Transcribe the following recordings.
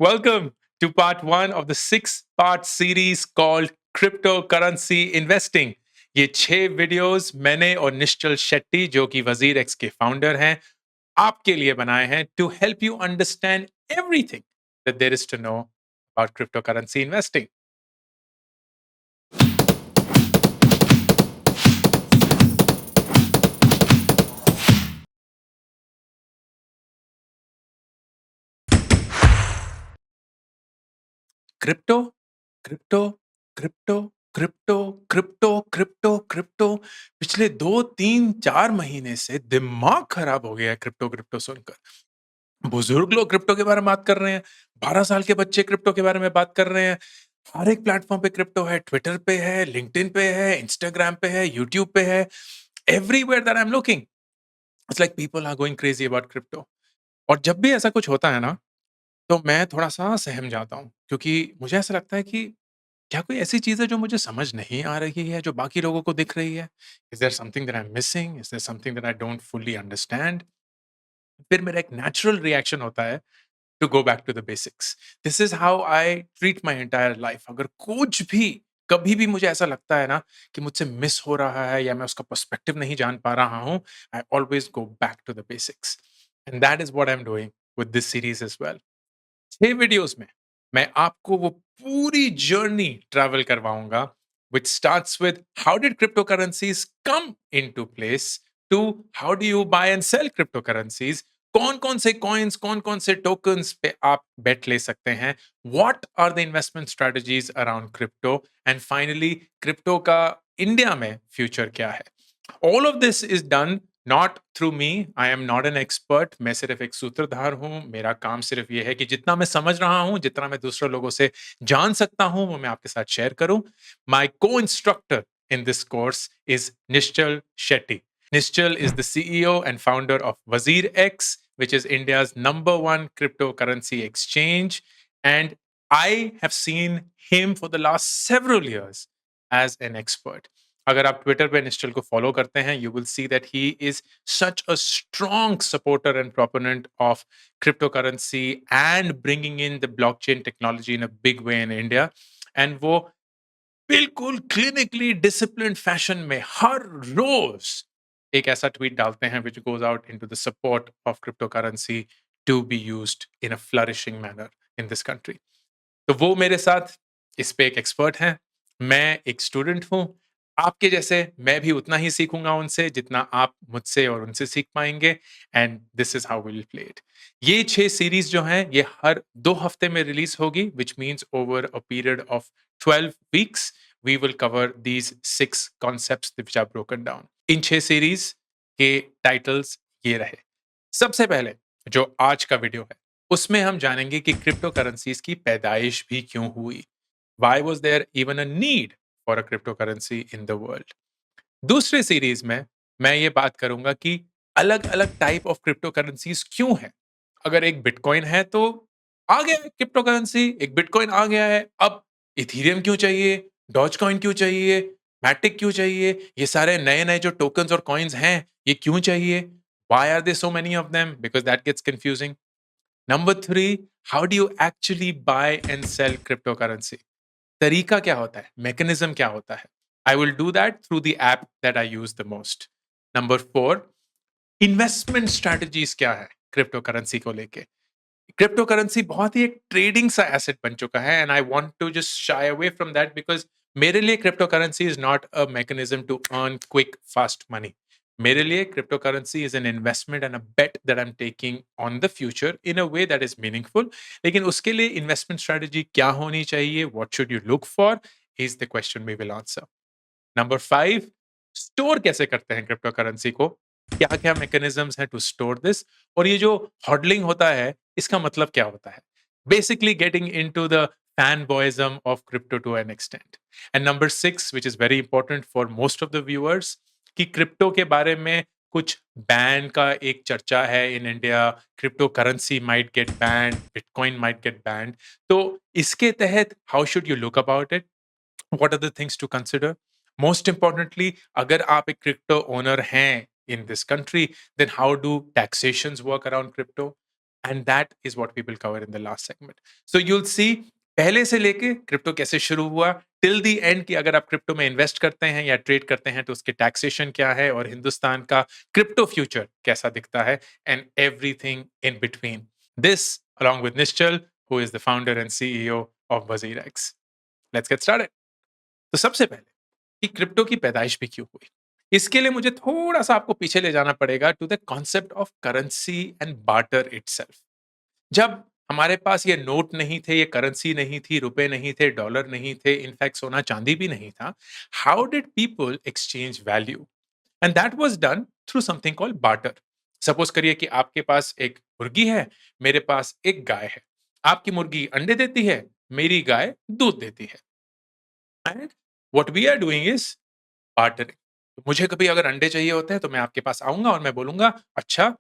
Welcome to part one of the six-part series called Cryptocurrency Investing. ये 6 videos मैंने और निश्चल शेट्टी जो कि वजीर एक्स के फाउंडर हैं आपके लिए बनाए हैं to help you understand everything that there is to know about cryptocurrency investing. Crypto crypto crypto crypto crypto crypto crypto पिछले 2 3 4 महीने से दिमाग खराब हो गया है क्रिप्टो क्रिप्टो सुनकर. बुजुर्ग लोग क्रिप्टो के बारे में बात कर रहे हैं, 12 साल के बच्चे क्रिप्टो के बारे में बात कर रहे हैं. हर एक प्लेटफ़ॉर्म पे क्रिप्टो है, ट्विटर पे है, लिंक्डइन पे है, इंस्टाग्राम पे है, यूट्यूब पे है. Everywhere that I am looking, it's like people are going crazy about crypto. और जब भी ऐसा कुछ होता है ना, तो मैं थोड़ा-सा सहम जाता हूँ, क्योंकि मुझे ऐसा लगता है कि क्या कोई ऐसी चीज़ है जो मुझे समझ नहीं आ रही है, जो बाकी लोगों को दिख रही है? Is there something that I am missing? Is there something that I don't fully understand? फिर मेरा एक नेचुरल रिएक्शन होता है to go back to the basics. This is how I treat my entire life. अगर कुछ भी कभी भी मुझे ऐसा लगता है ना कि मुझसे मिस हो रहा है या मैं उसका पर्सपेक्टिव नहीं जान पा रहा हूँ, I always go back to the basics. And that is what I'm doing with this series as well. 6 videos में मैं आपको वो पूरी जर्नी ट्रैवल करवाऊंगा which starts with how did cryptocurrencies come into place to how do you buy and sell cryptocurrencies. कौन कौन से coins कौन कौन से टोकन्स पे आप बेट ले सकते हैं, what are the investment strategies around crypto, and finally crypto का इंडिया में फ्यूचर क्या है. All of this is done not through me. I am not an expert. मैं सिर्फ एक सूत्रधार हूं. मेरा काम सिर्फ ये है कि जितना मैं समझ रहा हूं, जितना मैं दूसरे लोगों से जान सकता हूं, वो मैं आपके साथ शेयर करूं. माई को instructor in this course is Nishchal Shetty. Nishchal is the CEO and founder of Wazir X, which is India's #1 cryptocurrency exchange. And I have seen him for the last several years as an expert. अगर आप Twitter पे निश्चल को follow करते हैं, you will see that he is such a strong supporter and proponent of cryptocurrency and bringing in the blockchain technology in a big way in India. And वो बिल्कुल clinically disciplined fashion में हर रोज एक ऐसा tweet डालते हैं which goes out into the support of cryptocurrency to be used in a flourishing manner in this country. तो वो मेरे साथ इस पे एक एक्सपर्ट हैं, मैं एक स्टूडेंट हूँ. आपके जैसे मैं भी उतना ही सीखूँगा उनसे जितना आप मुझसे और उनसे सीख पाएँगे. And this is how we will play it. ये 6 सीरीज़ जो हैं ये हर 2 हफ्ते में रिलीज़ होगी, which means over a period of 12 weeks we will cover these 6 concepts which are broken down. इन 6 सीरीज़ के टाइटल्स ये रहे. सबसे पहले जो आज का वीडियो है, उसमें हम जानेंगे कि क्रिप्टो करेंसीज की पैदाइश भी क्यों हुई. Why was there even a need for a crypto currency in the world. दूसरे सीरीज में मैं ये बात करूंगा कि अलग अलग टाइप ऑफ क्रिप्टो करेंसीज क्यों है. अगर एक बिटकॉइन है तो आ गया क्रिप्टो करेंसी, एक बिटकॉइन आ गया है, अब इथीरियम क्यों चाहिए, डॉज कॉइन क्यों चाहिए, मैटिक क्यों चाहिए, ये सारे नए नए जो टोकन्स और कॉइन्स हैं ये क्यों चाहिए. Why are there so many of them? Because that gets confusing. Number three, how do you actually buy and sell cryptocurrency? तरीका क्या होता है? Mechanism क्या होता है? I will do that through the app that I use the most. Number four, investment strategies क्या है crypto currency को लेके. क्रिप्टो करेंसी बहुत ही एक ट्रेडिंग सा एसेट बन चुका है and I want to just shy away from that because मेरे लिए crypto currency is not a mechanism to earn quick fast money. मेरे लिए crypto currency is an investment and a bet that I am taking on the future in a way that is meaningful. लेकिन उसके लिए investment strategy क्या होनी चाहिए, what should you look for, is the question we will answer. Number 5, store कैसे करते हैं crypto currency को? क्या-क्या मैकेनिज़म्स हैं टू स्टोर दिस? और ये जो हॉडलिंग होता है, इसका मतलब क्या होता है? Basically getting into the fanboyism of crypto to an extent. And number 6, which is very important for most of the viewers, कि क्रिप्टो के बारे में कुछ बैन का एक चर्चा है in India. Crypto currency might get band, bitcoin might get band. तो इसके तहत how should you look about it? What are the things to consider? Most importantly, अगर आप एक crypto owner हैं in this country, then how do taxations work around crypto? And that is what we will cover in the last segment. So you will see पहले से लेके crypto कैसे शुरू हुआ टिल द एंड कि अगर आप क्रिप्टो में इन्वेस्ट करते हैं या ट्रेड करते हैं तो उसके टैक्सेशन क्या है और हिंदुस्तान का क्रिप्टो फ्यूचर कैसा दिखता है and everything in between. This along with Nischal, who is the founder and CEO of WazirX. Let's get started. तो सबसे पहले कि क्रिप्टो की पैदाइश भी क्यों हुई? इसके लिए मुझे थोड़ा-सा आपको पीछे ले जाना पड़ेगा to the concept of currency and barter itself. जब हमारे पास ये नोट नहीं थे, ये करेंसी नहीं थी, रुपए नहीं थे, डॉलर नहीं थे, इनफैक्ट सोना-चांदी भी नहीं था, how did people exchange value? And that was done through something called barter. Suppose करिए कि आपके पास एक मुर्गी है, मेरे पास एक गाय है। आपकी मुर्गी अंडे देती है, मेरी गाय दूध देती है। And what we are doing is bartering. मुझे कभी अगर अंडे चाहिए होते हैं तो मैं आपके पास आऊँगा और मैं बोलूँगा, अच्छा,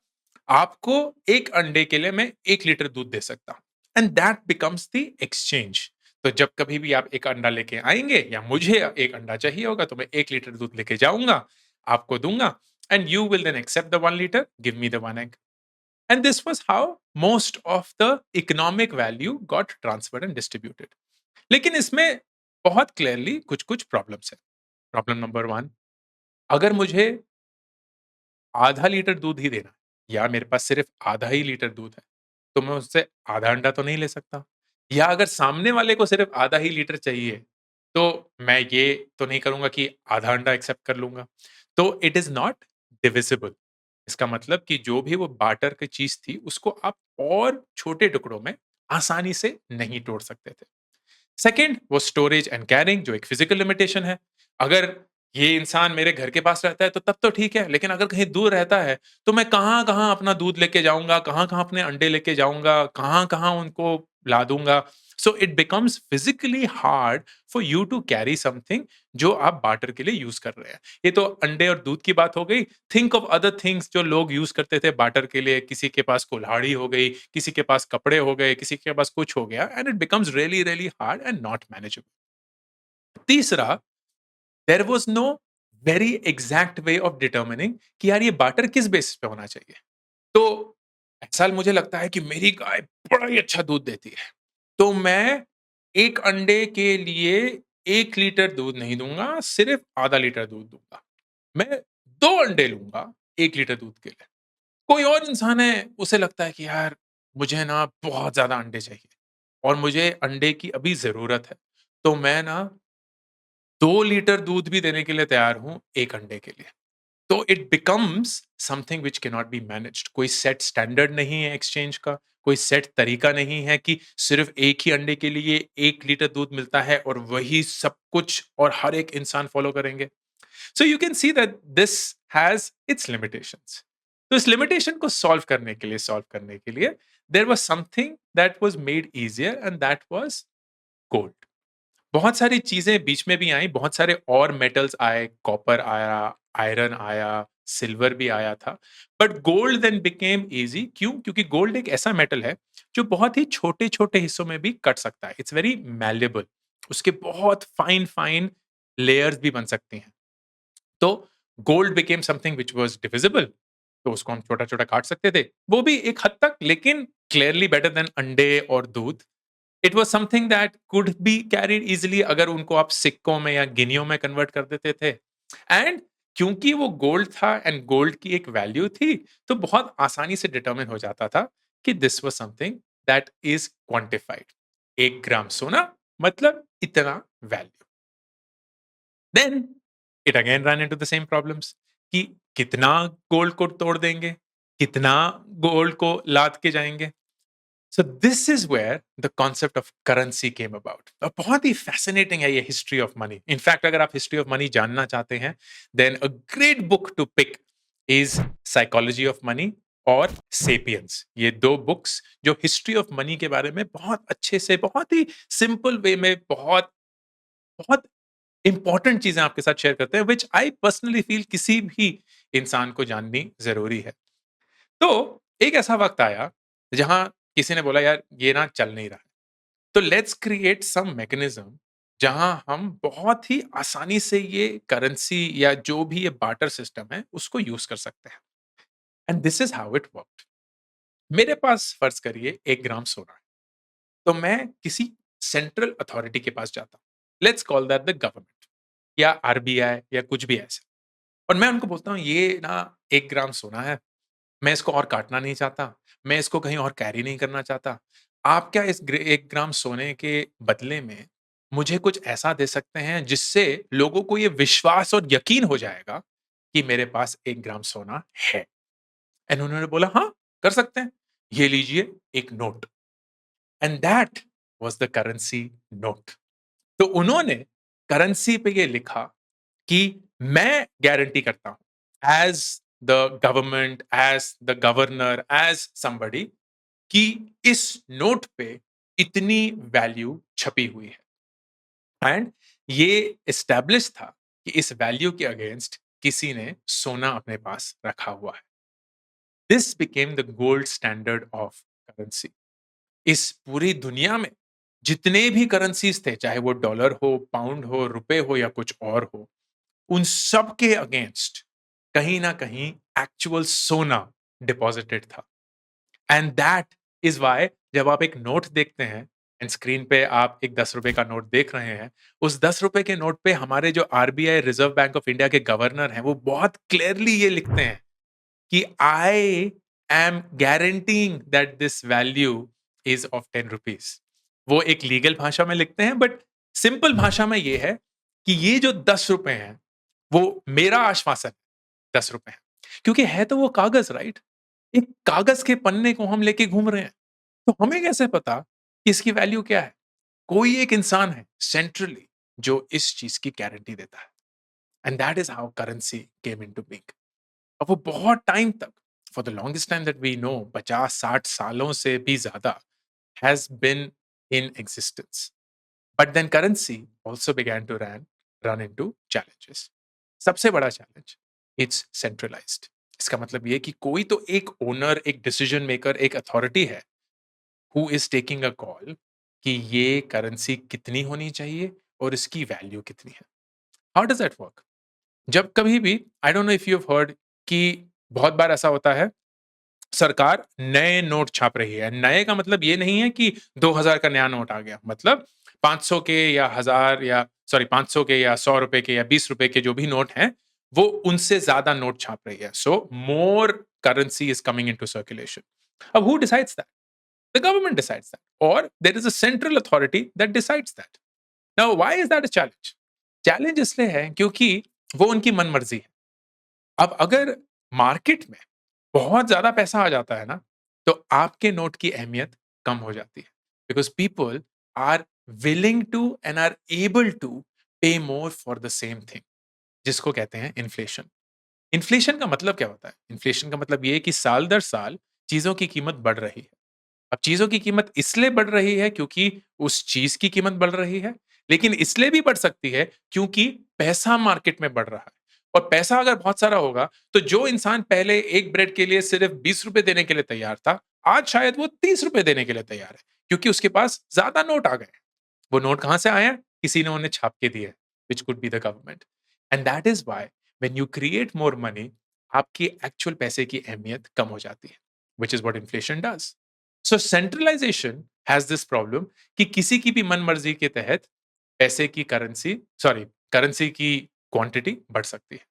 आपको 1 अंडे के लिए मैं 1 लीटर दूध दे सकता हूँ। And that becomes the exchange. तो जब कभी भी आप 1 अंडा लेके आएँगे या मुझे 1 अंडा चाहिए होगा तो मैं 1 लीटर दूध लेके जाऊँगा, आपको दूँगा and you will then accept the 1 litre, give me the 1 egg. And this was how most of the economic value got transferred and distributed. लेकिन इसमें बहुत क्लियरली कुछ-कुछ प्रॉब्लम्स हैं। प्रॉब्लम नंबर 1, अगर मुझे आधा लीटर दूध ही देना है या मेरे पास सिर्फ आधा ही लीटर दूध है, तो मैं उससे आधा अंडा तो नहीं ले सकता। या अगर सामने वाले को सिर्फ आधा ही लीटर चाहिए, तो मैं ये तो नहीं करूँगा कि आधा अंडा एक्सेप्ट कर लूँगा। तो इट इज़ नॉट डिविजिबल। इसका मतलब कि जो भी वो बार्टर की चीज़ थी, उसको आप और छोटे टुकड़ों में आसानी से नहीं तोड़ सकते थे। सेकंड वो स्टोरेज एंड कैरिंग जो एक फिजिकल लिमिटेशन है। अगर ये इंसान मेरे घर के पास रहता है तो तब तो ठीक है, लेकिन अगर कहीं दूर रहता है तो मैं कहाँ-कहाँ अपना दूध लेके जाऊँगा, कहाँ-कहाँ अपने अंडे लेके जाऊँगा, कहाँ-कहाँ उनको ला दूँगा। So it becomes physically hard for you to carry something जो आप बार्टर के लिए यूज़ कर रहे हैं। ये तो अंडे और दूध की बात हो गई। थिंक ऑफ अदर थिंग्स जो लोग यूज़ करते थे बार्टर के लिए, किसी के पास कुल्हाड़ी हो गई, किसी के पास कपड़े हो गए, किसी के पास कुछ हो गया and it becomes really really hard and not manageable. तीसरा, there was no very exact way of determining कि यार ये बार्टर किस बेसिस पे होना चाहिए। तो ऐसा मुझे लगता है कि मेरी गाय बड़ा ही अच्छा दूध देती है, तो मैं 1 अंडे के लिए 1 लीटर दूध नहीं दूँगा, सिर्फ आधा लीटर दूध दूँगा। मैं 2 अंडे लूँगा 1 लीटर दूध के लिए। कोई और इंसान है, उसे लगता है कि यार मुझे ना बहुत ज़्यादा अंडे चाहिए और मुझे अंडे की अभी ज़रूरत है। तो मैं ना 2 लीटर दूध भी देने के लिए तैयार हूँ 1 अंडे के लिए। तो it becomes something which can not be managed. कोई सेट स्टैंडर्ड नहीं है एक्सचेंज का, कोई सेट तरीका नहीं है कि सिर्फ 1 ही अंडे के लिए 1 लीटर दूध मिलता है और वही सब कुछ और हर एक इंसान फॉलो करेंगे। So you can see that this has its limitations. तो इस लिमिटेशन को सॉल्व करने के लिए there was something that was made easier and that was gold. बहुत सारी चीजें बीच में भी आई, बहुत सारे और मेटल्स आए, कॉपर आया, आयरन आया, सिल्वर भी आया था, but gold then became easy. क्यों? क्योंकि गोल्ड एक ऐसा मेटल है जो बहुत ही छोटे छोटे हिस्सों में भी कट सकता है। It's very malleable. उसके बहुत फाइन फाइन लेयर्स भी बन सकती हैं। तो gold became something which was divisible, तो उसको हम छोटा-छोटा काट सकते थे। वो भी एक हद तक, लेकिन क्लियरली बेटर देन अंडे और दूध। It was something that could be carried easily अगर उनको आप सिक्कों में या गिनियों में कन्वर्ट कर देते थे। एंड क्योंकि वो गोल्ड था एंड गोल्ड की एक वैल्यू थी, तो बहुत आसानी से डिटरमाइन हो जाता था कि this was something that is quantified. 1 gram सोना मतलब इतना value. Then it again run into the same problems कि कितना गोल्ड को तोड़ देंगे, कितना गोल्ड को लाद के जाएँगे। So this is where the concept of currency came about. और बहुत ही fascinating है ये हिस्ट्री ऑफ मनी। इनफैक्ट अगर आप हिस्ट्री ऑफ मनी जानना चाहते हैं, then a great book to pick is psychology of money और सेपियंस। ये 2 बुक्स जो हिस्ट्री ऑफ मनी के बारे में बहुत अच्छे से, बहुत ही सिंपल वे में बहुत, बहुत इम्पोर्टेंट चीज़ें आपके साथ शेयर करते हैं, व्हिच आई पर्सनली फील किसी भी इंसान को जाननी ज़रूरी है। तो एक ऐसा वक़्त आया, जहाँ किसी ने बोला यार ये ना चल नहीं रहा है। तो लेट्स क्रिएट सम मैकेनिज़्म जहाँ हम बहुत ही आसानी से ये करेंसी या जो भी ये बार्टर सिस्टम है, उसको यूज़ कर सकते हैं। And this is how it worked. मेरे पास फ़र्ज़ करिए 1 ग्राम सोना है, तो मैं किसी सेंट्रल अथॉरिटी के पास जाता हूँ। Let's call that the government या आरबीआई या कुछ भी ऐसा। और मैं उनको बोलता हूँ ये ना 1 ग्राम सोना है, मैं इसको और काटना नहीं चाहता, मैं इसको कहीं और कैरी नहीं करना चाहता। आप क्या इस 1 ग्राम सोने के बदले में मुझे कुछ ऐसा दे सकते हैं जिससे लोगों को ये विश्वास और यकीन हो जाएगा कि मेरे पास 1 ग्राम सोना है। एंड उन्होंने बोला हाँ, कर सकते हैं। ये लीजिए एक note and that was the currency note. तो उन्होंने करेंसी पे ये लिखा कि मैं गारंटी करता हूं as the government, as the governor, as somebody कि इस नोट पे इतनी वैल्यू छपी हुई है। एंड ये एस्टैब्लिश था कि इस वैल्यू के अगेंस्ट किसी ने सोना अपने पास रखा हुआ है। This became the gold standard of currency. इस पूरी दुनिया में जितने भी करेंसीज थे, चाहे वो डॉलर हो, पाउंड हो, रुपए हो या कुछ और हो, उन सब के अगेंस्ट कहीं न कहीं एक्चुअल सोना डिपॉजिटेड था। एंड दैट इज़ व्हाई जब आप एक नोट देखते हैं एंड स्क्रीन पे आप एक ₹10 का नोट देख रहे हैं, उस ₹10 के नोट पे हमारे जो RBI reserve bank of India के गवर्नर हैं, वो बहुत क्लियरली ये लिखते हैं कि I am guaranteeing that this value is of ₹10। वो एक लीगल भाषा में लिखते हैं बट सिंपल भाषा में ये है कि ये जो ₹10 हैं, वो मेरा आश्वासन ₹10 हैं। क्योंकि है तो वो कागज़ राइट? एक कागज़ के पन्ने को हम लेके घूम रहे हैं। तो हमें कैसे पता कि इसकी वैल्यू क्या है? कोई एक इंसान है सेंट्रली जो इस चीज़ की गारंटी देता है। And that is how currency came into being. और वो बहुत टाइम तक for the longest time that we know 50-60 सालों से भी ज़्यादा has been in existence. But then currency also began to run into challenges. सबसे बड़ा चैलेंज इट्स सेंट्रलाइज्ड। इसका मतलब ये कि कोई तो एक ओनर, एक डिसीजन मेकर, एक अथॉरिटी है who is taking a call कि ये करेंसी कितनी होनी चाहिए और इसकी वैल्यू कितनी है। How does that work? जब कभी भी I don't know if you have heard कि बहुत बार ऐसा होता है सरकार नए नोट छाप रही है। नए का मतलब ये नहीं है कि 2000 का नया नोट आ गया। मतलब 500 के या 1000 या सॉरी 500 के या ₹100 के या ₹20 के जो भी नोट हैं, वो उनसे ज़्यादा नोट छाप रही है। So more currency is coming into circulation. अब who decides that? The government decides that और there is a central authority that decides that. Now why is that a challenge? Challenge इसलिए है क्योंकि वो उनकी मनमर्जी है। अब अगर मार्केट में बहुत ज़्यादा पैसा आ जाता है ना, तो आपके नोट की अहमियत कम हो जाती है। Because people are willing to and are able to pay more for the same thing, जिसको कहते हैं इन्फ्लेशन। इन्फ्लेशन का मतलब क्या होता है? इन्फ्लेशन का मतलब ये है कि साल दर साल चीज़ों की कीमत बढ़ रही है। अब चीज़ों की कीमत इसलिए बढ़ रही है क्योंकि उस चीज़ की कीमत बढ़ रही है, लेकिन इसलिए भी बढ़ सकती है क्योंकि पैसा मार्केट में बढ़ रहा है। और पैसा अगर बहुत सारा होगा, तो जो इंसान पहले एक ब्रेड के लिए सिर्फ़ ₹20 देने के लिए तैयार था, आज शायद वो ₹30 देने के लिए तैयार है, क्योंकि उसके पास ज़्यादा नोट आ गए हैं। वो नोट कहाँ से आए हैं? किसी ने उन्हें छाप के दिए हैं, which could be the government. And that is why when you create more money, आपकी एक्चुअल पैसे की अहमियत कम हो जाती है, which is what inflation does. So centralization has this problem कि किसी की भी मनमर्जी के तहत पैसे की करेंसी की क्वांटिटी बढ़ सकती है।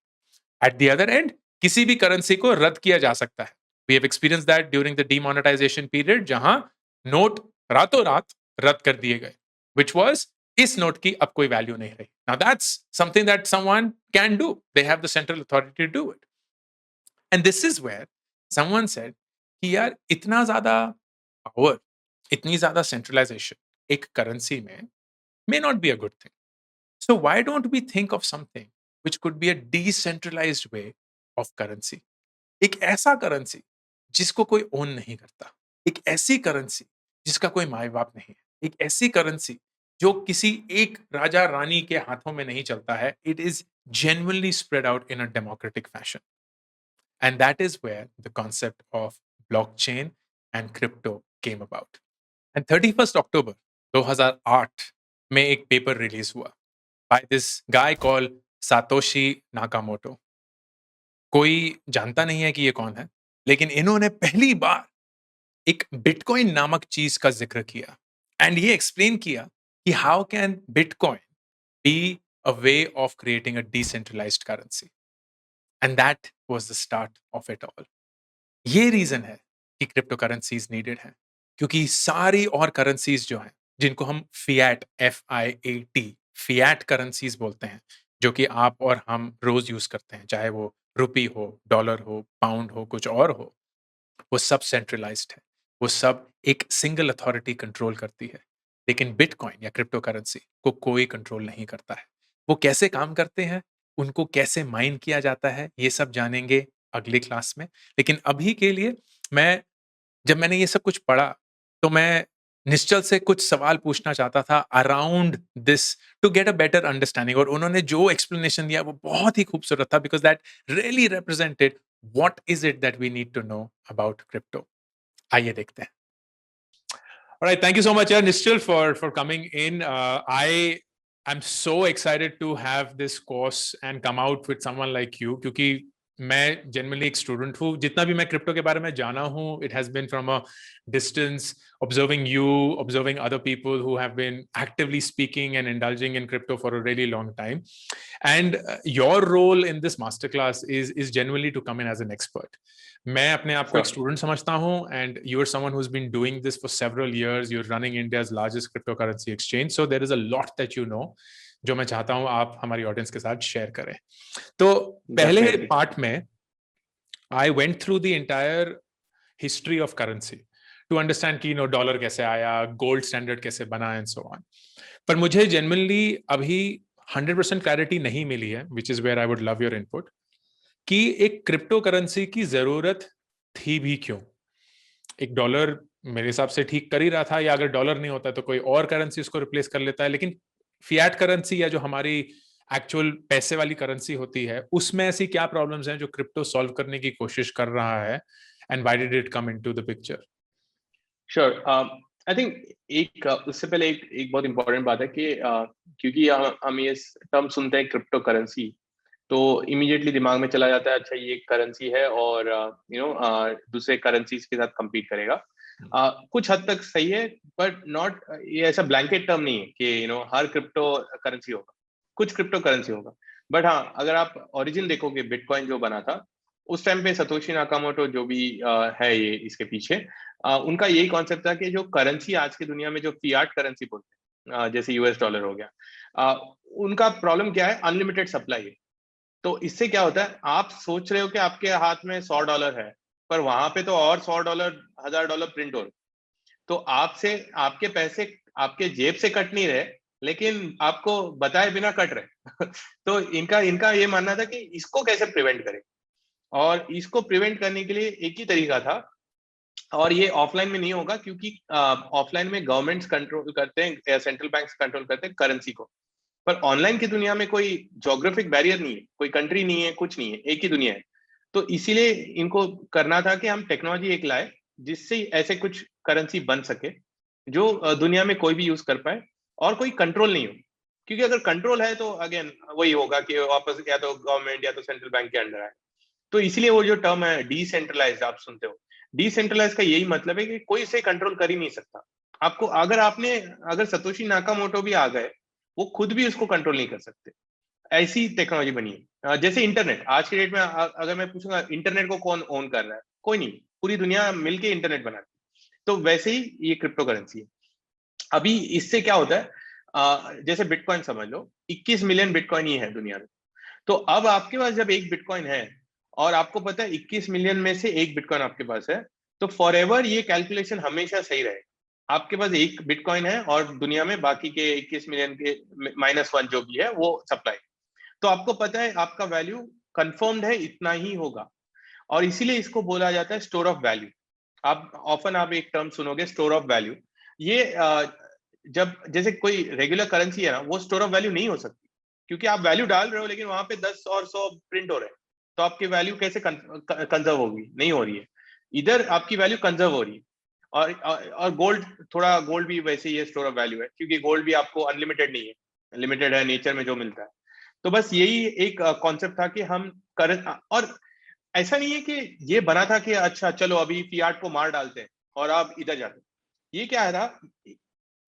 एट द अदर एंड किसी भी करेंसी को रद्द किया जा सकता है। We have experience that during the demonetization period, जहां नोट रातों रात रद्द कर दिए गए, व्हिच वाज इस नोट की अब कोई वैल्यू नहीं रही। Now that's something that someone can do. They have the central authority to do it. And this is where someone said कि यार इतना ज्यादा पावर, इतनी ज्यादा सेंट्रलाइजेशन एक करेंसी में may not be a good thing. So why don't we think of something which could be a decentralized way of currency? एक ऐसा करेंसी जिसको कोई ओन नहीं करता, एक ऐसी करेंसी जिसका कोई माई बाप नहीं है, एक ऐसी करेंसी जो किसी एक राजा रानी के हाथों में नहीं चलता है। It is genuinely spread out in a democratic fashion, and that is where the concept of blockchain and crypto came about. And 31st October 2008 में एक पेपर रिलीज हुआ by this guy called Satoshi Nakamoto. कोई जानता नहीं है कि ये कौन है, लेकिन इन्होंने पहली बार एक बिटकॉइन नामक चीज का जिक्र किया एंड ये एक्सप्लेन किया कि how can bitcoin be a way of creating a decentralized currency and that was the start of it all. ये रीजन है कि क्रिप्टो करेंसीज नीडेड है, क्योंकि सारी और करेंसीज जो हैं, जिनको हम फिएट, FIAT, फिएट करेंसीज बोलते हैं, जो कि आप और हम रोज यूज करते हैं, चाहे वो रुपी हो, डॉलर हो, पाउंड हो, कुछ और हो, वो सब सेंट्रलाइज्ड है। वो सब एक सिंगल अथॉरिटी कंट्रोल करती है। लेकिन बिटकॉइन या क्रिप्टो करेंसी को कोई कंट्रोल नहीं करता है। वो कैसे काम करते हैं, उनको कैसे माइन किया जाता है, ये सब जानेंगे अगली क्लास में। लेकिन अभी के लिए मैं जब मैंने ये सब कुछ पढ़ा, तो मैं निश्चल से कुछ सवाल पूछना चाहता था around this to get a better understanding, और उन्होंने जो एक्सप्लेनेशन दिया वो बहुत ही खूबसूरत था, because that really represented what is it that we need to know about crypto. आइए देखते हैं। All right, thank you so much, Nischal, for coming in. I am so excited to have this course and come out with someone like you, क्योंकि मैं generally एक student हूँ। जितना भी मैं क्रिप्टो के बारे में जाना हूँ, it has been from a distance, observing you, observing other people who have been actively speaking and indulging in crypto for a really long time. And your role in this masterclass is genuinely to come in as an expert. मैं अपने आप को एक student समझता हूं, and you are someone who has been doing this for several years, you are running India's largest crypto currency exchange, so there is a lot that you know, जो मैं चाहता हूं आप हमारी ऑडियंस के साथ शेयर करें। तो पहले पार्ट में I went through the entire history of currency to understand कि डॉलर कैसे आया, गोल्ड स्टैंडर्ड कैसे बना, एंड सो ऑन। पर मुझे जेन्युइनली अभी 100% क्लैरिटी नहीं मिली है, which is where I would love your input, कि एक क्रिप्टो करेंसी की जरूरत थी भी क्यों। एक डॉलर मेरे हिसाब से ठीक कर ही रहा था, या अगर डॉलर नहीं होता तो कोई और करेंसी उसको रिप्लेस कर लेता है। लेकिन फिएट करेंसी या जो हमारी एक्चुअल पैसे वाली करेंसी होती है, उसमें ऐसी क्या प्रॉब्लम्स हैं जो क्रिप्टो सॉल्व करने की कोशिश कर रहा है, and why did it come into the picture? Sure. I think उससे पहले एक बहुत इंपॉर्टेंट बात है कि क्योंकि हम ये टर्म सुनते हैं क्रिप्टो करेंसी, तो इमीडिएटली दिमाग में चला जाता है अच्छा ये एक करेंसी है और दूसरे करेंसीज के साथ compete करेगा। कुछ हद तक सही है, बट नॉट, ये ऐसा ब्लैंकेट टर्म नहीं है कि हर क्रिप्टो करेंसी होगा। कुछ क्रिप्टो करेंसी होगा, बट हाँ, अगर आप ओरिजिन देखोगे बिटकॉइन जो बना था उस टाइम पे, सतोशी नाकामोटो जो भी है ये इसके पीछे, उनका यही कॉन्सेप्ट था कि जो करेंसी आज की दुनिया में जो फियाट करेंसी बोलते हैं, जैसे यूएस डॉलर हो गया, उनका प्रॉब्लम क्या है, अनलिमिटेड सप्लाई है। तो इससे क्या होता है, आप सोच रहे हो कि आपके हाथ में $100 है, पर वहां पे तो और $100, $1000 प्रिंट हो रहे। तो आपसे आपके पैसे आपके जेब से कट नहीं रहे, लेकिन आपको बताए बिना कट रहे। तो इनका इनका ये मानना था कि इसको कैसे प्रिवेंट करें, और इसको प्रिवेंट करने के लिए एक ही तरीका था, और ये ऑफलाइन में नहीं होगा, क्योंकि ऑफलाइन में गवर्नमेंट्स कंट्रोल करते हैं, सेंट्रल बैंक्स कंट्रोल करते हैं करेंसी को। पर ऑनलाइन की दुनिया में कोई जोग्राफिक बैरियर नहीं है, कोई कंट्री नहीं है, कुछ नहीं है, एक ही दुनिया है। तो इसीलिए इनको करना था कि हम टेक्नोलॉजी एक लाए जिससे ऐसे कुछ करेंसी बन सके जो दुनिया में कोई भी यूज कर पाए, और कोई कंट्रोल नहीं हो। क्योंकि अगर कंट्रोल है तो अगेन वही होगा कि वापस या तो गवर्नमेंट या तो सेंट्रल बैंक के अंडर आए। तो इसलिए वो जो टर्म है डिसेंट्रलाइज्ड आप सुनते हो, डिसेंट्रलाइज का यही मतलब है कि कोई इसे कंट्रोल कर ही नहीं सकता। आपको अगर सतोशी नाकामोटो भी आ गए, वो खुद भी उसको कंट्रोल नहीं कर सकते। ऐसी टेक्नोलॉजी बनी है। जैसे इंटरनेट आज के डेट में, अगर मैं पूछूंगा इंटरनेट को कौन ओन कर रहा है, कोई नहीं, पूरी दुनिया मिलके इंटरनेट बनाती है। तो वैसे ही ये क्रिप्टो करेंसी है। अभी इससे क्या होता है, जैसे बिटकॉइन समझ लो, 21 मिलियन बिटकॉइन ही है दुनिया में। तो अब आपके पास जब एक बिटकॉइन है, और आपको पता है 21 मिलियन में से एक बिटकॉइन आपके पास है, तो फॉर एवर ये कैलकुलेशन हमेशा सही रहे। आपके पास एक बिटकॉइन है और दुनिया में बाकी के 21 मिलियन के -1 जो भी है वो सप्लाई। तो आपको पता है आपका वैल्यू कंफर्म्ड है, इतना ही होगा। और इसीलिए इसको बोला जाता है स्टोर ऑफ वैल्यू। आप एक टर्म सुनोगे, स्टोर ऑफ वैल्यू। ये जब जैसे कोई रेगुलर करेंसी है ना, वो स्टोर ऑफ वैल्यू नहीं हो सकती, क्योंकि आप वैल्यू डाल रहे हो लेकिन वहां पे 10 और 100 प्रिंट हो रहे हैं। तो आपकी वैल्यू कैसे कंजर्व होगी, नहीं हो रही है। इधर आपकी वैल्यू कंजर्व हो रही है। और गोल्ड, थोड़ा गोल्ड भी वैसे ही स्टोर ऑफ वैल्यू है, क्योंकि गोल्ड भी आपको अनलिमिटेड नहीं है, लिमिटेड है नेचर में जो मिलता है। तो बस यही एक कॉन्सेप्ट था कि हम कर, और ऐसा नहीं है कि ये बना था कि अच्छा चलो अभी फियाट को मार डालते हैं, और आप इधर जाते हो। ये क्या है ना,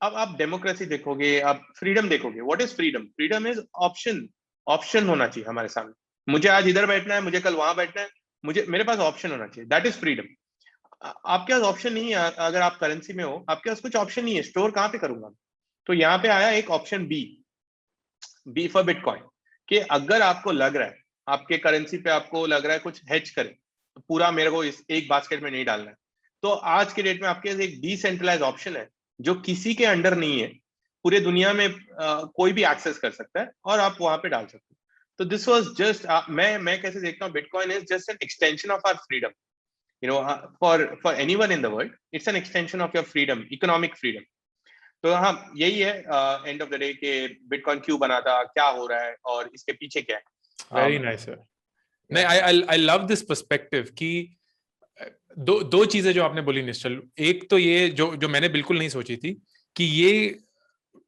अब आप डेमोक्रेसी देखोगे, आप फ्रीडम देखोगे। What is freedom? Freedom is option. Option होना चाहिए हमारे सामने। मुझे आज इधर बैठना है, मुझे कल वहां बैठना है, मुझे मेरे पास ऑप्शन होना चाहिए। That is freedom. आपके पास ऑप्शन नहीं है, अगर आप करेंसी में हो आपके पास कुछ ऑप्शन नहीं है, स्टोर कहाँ पे करूंगा? तो यहाँ पे आया एक option B, B for bitcoin, कि अगर आपको लग रहा है आपके करेंसी पे आपको लग रहा है कुछ हेज करे, तो पूरा मेरे को इस एक बास्केट में नहीं डालना है, तो आज के डेट में आपके पास एक डिसेंट्रलाइज ऑप्शन है जो किसी के अंडर नहीं है, पूरे दुनिया में कोई भी एक्सेस कर सकता है और आप वहां पे डाल सकते हो। तो दिस वाज जस्ट, मैं कैसे देखता हूँ, bitcoin is just an extension of our freedom, for anyone in the world it's an extension of your freedom, economic freedom. तो हाँ, यही है एंड ऑफ द डे के बिटकॉइन क्यों बना था, क्या हो रहा है और इसके पीछे क्या है। Very nice sir. नहीं, आई लव दिस पर्सपेक्टिव कि दो चीजें जो आपने बोली निश्चल, एक तो ये जो मैंने बिल्कुल नहीं सोची थी कि ये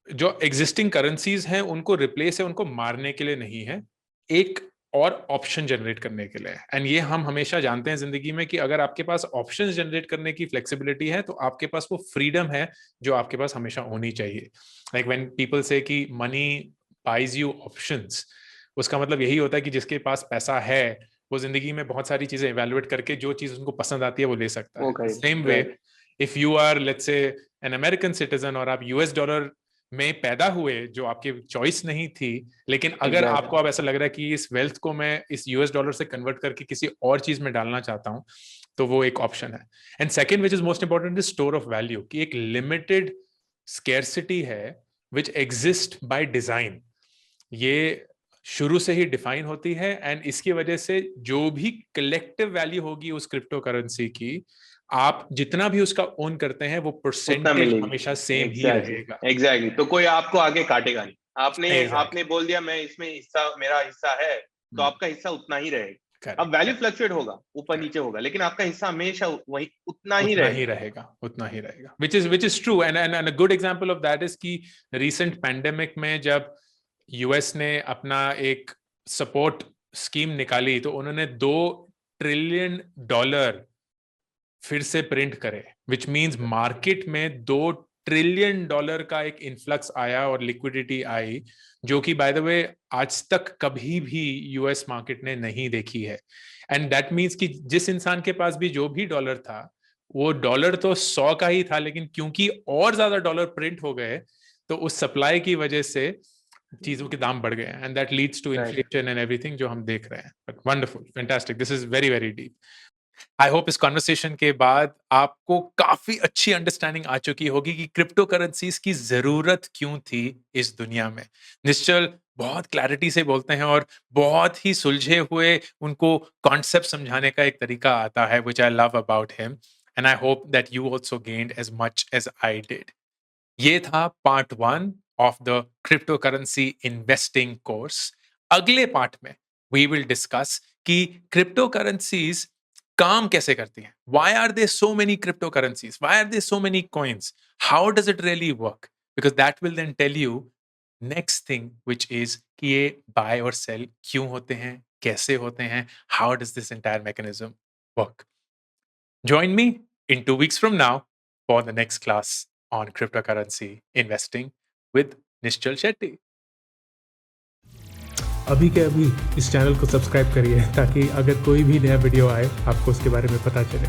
जो एग्जिस्टिंग करेंसीज हैं उनको रिप्लेस है, उनको मारने के लिए नहीं है, एक और ऑप्शन जनरेट करने के लिए। एंड ये हम हमेशा जानते हैं जिंदगी में कि अगर आपके पास ऑप्शंस जनरेट करने की फ्लेक्सिबिलिटी है तो आपके पास वो फ्रीडम है जो आपके पास हमेशा होनी चाहिए। लाइक व्हेन पीपल से कि मनी बाइज यू ऑप्शंस, उसका मतलब यही होता है कि जिसके पास पैसा है वो जिंदगी में बहुत सारी चीजें इवेलुएट करके जो चीज उनको पसंद आती है वो ले सकता है। Same way if you are let's say an American citizen और आप यूएस डॉलर में पैदा हुए जो आपकी चॉइस नहीं थी, लेकिन अगर आपको अब ऐसा लग रहा है कि इस वेल्थ को मैं इस यूएस डॉलर से कन्वर्ट करके किसी और चीज में डालना चाहता हूं, तो वो एक ऑप्शन है। And second which is most important is store of value, कि एक लिमिटेड स्केर्सिटी है विच एग्जिस्ट बाय डिजाइन। ये शुरू से ही डिफाइन होती है एंड इसकी वजह से जो भी कलेक्टिव वैल्यू होगी उस क्रिप्टो करेंसी की, आप जितना भी उसका ओन करते हैं वो परसेंटेज हमेशा सेम ही रहेगा। एग्जैक्टली। तो कोई आपको आगे काटेगा नहीं। आपने बोल दिया मैं इसमें हिस्सा, मेरा हिस्सा है, तो आपका हिस्सा उतना ही रहेगा। अब वैल्यू फ्लक्चुएट होगा, ऊपर नीचे होगा, लेकिन आपका हिस्सा हमेशा वही उतना ही रहेगा। which is true and a good example of that is कि recent pandemic में जब यूएस ने अपना एक सपोर्ट स्कीम निकाली तो उन्होंने $2 ट्रिलियन फिर से प्रिंट करे, विच मींस मार्केट में $2 ट्रिलियन का एक इन्फ्लक्स आया और लिक्विडिटी आई, जो कि बाय द वे आज तक कभी भी यूएस मार्केट ने नहीं देखी है। एंड दैट मींस कि जिस इंसान के पास भी जो भी डॉलर था, वो डॉलर तो 100 का ही था, लेकिन क्योंकि और ज्यादा डॉलर प्रिंट हो गए तो उस सप्लाई की वजह से चीजों के दाम बढ़ गए and that leads to inflation and everything जो हम देख रहे हैं। But wonderful, fantastic, this is very very deep. I hope इस कॉन्वर्सेशन के बाद आपको काफी अच्छी अंडरस्टैंडिंग आ चुकी होगी कि क्रिप्टो करेंसीज की जरूरत क्यों थी इस दुनिया में। निश्चल बहुत क्लैरिटी से बोलते हैं और बहुत ही सुलझे हुए उनको कॉन्सेप्ट समझाने का एक तरीका आता है, which I love about him, and I hope that you also gained as much as I did. ये था part 1 of the crypto currency investing course. अगले पार्ट में वी विल डिस्कस कि क्रिप्टो करेंसीज काम कैसे करती हैं, why are there so many cryptocurrencies, why are there so many coins, how does it really work, because that will then tell you next thing, which is कि ये buy और sell क्यों होते हैं, कैसे होते हैं, how does this entire mechanism work. Join me in 2 weeks from now for the next class on cryptocurrency investing with Nishchal Shetty. अभी के अभी इस चैनल को सब्सक्राइब करिए ताकि अगर कोई भी नया वीडियो आए आपको उसके बारे में पता चले।